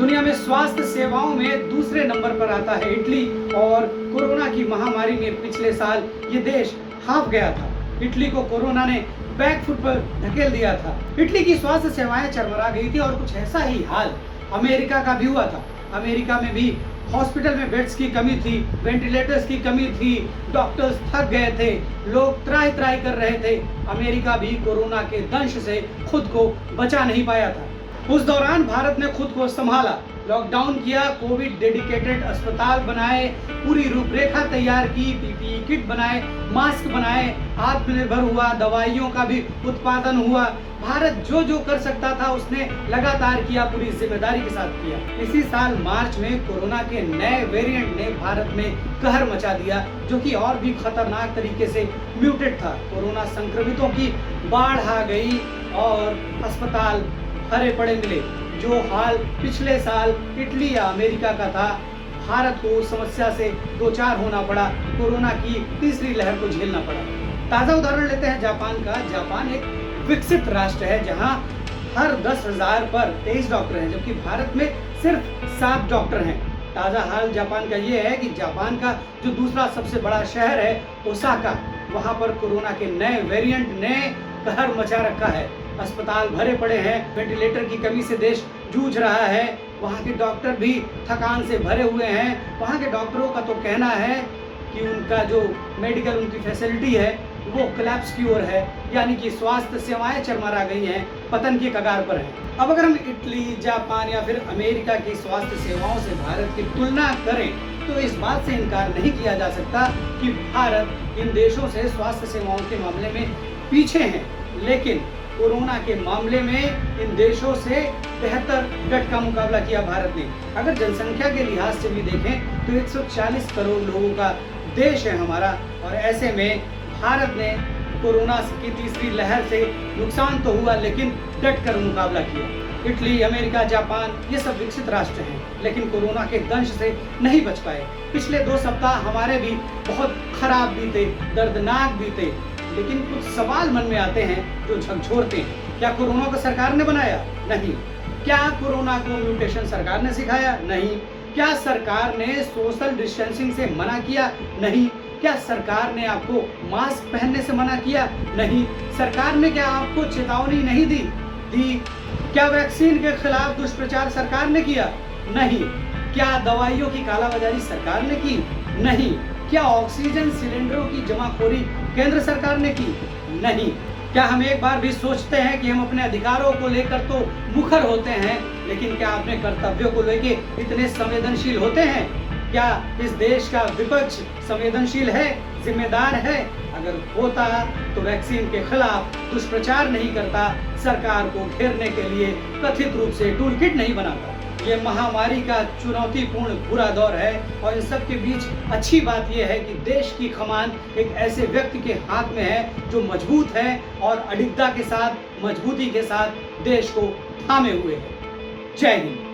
दुनिया में स्वास्थ्य सेवाओं में दूसरे नंबर पर आता है इटली और कोरोना की महामारी में पिछले साल ये देश हाफ गया था। इटली को कोरोना ने बैकफुट पर धकेल दिया था। इटली की स्वास्थ्य सेवाएं चरमरा गई थी और कुछ ऐसा ही हाल अमेरिका का भी हुआ था। अमेरिका में भी हॉस्पिटल में बेड्स की कमी थी, वेंटिलेटर्स की कमी थी, डॉक्टर्स थक गए थे, लोग त्राही त्राही कर रहे थे। अमेरिका भी कोरोना के दंश से खुद को बचा नहीं पाया था। उस दौरान भारत ने खुद को संभाला, लॉकडाउन किया, कोविड डेडिकेटेड अस्पताल बनाए, पूरी रूपरेखा तैयार की, पीपीई किट बनाए, मास्क बनाए, आत्मनिर्भर हुआ, दवाइयों का भी उत्पादन हुआ। भारत जो जो कर सकता था उसने लगातार किया, पूरी जिम्मेदारी के साथ किया। इसी साल मार्च में कोरोना के नए वेरिएंट ने भारत में कहर मचा दिया, जो कि और भी खतरनाक तरीके से म्यूटेट था। कोरोना संक्रमितों की बाढ़ आ गई और अस्पताल भरे पड़े मिले। जो हाल पिछले साल इटली या अमेरिका का था, भारत को समस्या से दो चार होना पड़ा, कोरोना की तीसरी लहर को झेलना पड़ा। ताज़ा उदाहरण लेते हैं जापान का। जापान एक विकसित राष्ट्र है जहां हर 10,000 पर 23 डॉक्टर हैं, जबकि भारत में सिर्फ 7 डॉक्टर हैं। ताज़ा हाल जापान का ये है कि जापान का जो दूसरा सबसे बड़ा शहर है ओसाका, वहां पर कोरोना के नए वेरिएंट ने कहर मचा रखा है। अस्पताल भरे पड़े हैं, वेंटिलेटर की कमी से देश जूझ रहा है। वहाँ के डॉक्टर भी थकान से भरे हुए हैं। वहाँ के डॉक्टरों का तो कहना है कि उनका जो मेडिकल उनकी फैसिलिटी है वो कोलैप्स की ओर है, यानी कि स्वास्थ्य सेवाएं चरमरा गई हैं, पतन की कगार पर हैं। अब अगर हम इटली, जापान या फिर अमेरिका की स्वास्थ्य सेवाओं से भारत की तुलना करें तो इस बात से इनकार नहीं किया जा सकता कि भारत इन देशों से स्वास्थ्य सेवाओं के मामले में पीछे हैं, लेकिन कोरोना के मामले में इन देशों से बेहतर डट का मुकाबला किया भारत ने। अगर जनसंख्या के लिहाज से भी देखें तो 140 करोड़ लोगों का देश है हमारा, और ऐसे में भारत ने कोरोना की तीसरी लहर से नुकसान तो हुआ लेकिन डट कर मुकाबला किया। इटली, अमेरिका, जापान ये सब विकसित राष्ट्र हैं, लेकिन कोरोना के दंश से नहीं बच पाए। पिछले 2 सप्ताह हमारे भी बहुत खराब बीते, दर्दनाक बीते, लेकिन कुछ सवाल मन में आते हैं जो झकझोरते हैं। क्या कोरोना को सरकार ने बनाया? नहीं। क्या कोरोना को म्यूटेशन सरकार ने सिखाया? नहीं। क्या सरकार ने सोशल डिस्टेंसिंग से मना किया? नहीं। क्या सरकार ने आपको मास्क पहनने से मना किया? नहीं। सरकार ने क्या आपको चेतावनी नहीं दी? क्या वैक्सीन के खिलाफ दुष्प्रचार सरकार ने किया? नहीं। क्या दवाइयों की कालाबाजारी सरकार ने की? नहीं। क्या ऑक्सीजन सिलेंडरों की जमाखोरी केंद्र सरकार ने की? नहीं। क्या हम एक बार भी सोचते हैं कि हम अपने अधिकारों को लेकर तो मुखर होते हैं, लेकिन क्या अपने कर्तव्यों को लेकर इतने संवेदनशील होते हैं? क्या इस देश का विपक्ष संवेदनशील है, जिम्मेदार है? अगर होता तो वैक्सीन के खिलाफ दुष्प्रचार नहीं करता, सरकार को घेरने के लिए कथित रूप से टूल किट नहीं बनाता। ये महामारी का चुनौतीपूर्ण बुरा दौर है, और इन सब के बीच अच्छी बात यह है कि देश की कमान एक ऐसे व्यक्ति के हाथ में है जो मजबूत है और अडिगता के साथ, मजबूती के साथ देश को थामे हुए है। जय हिंद।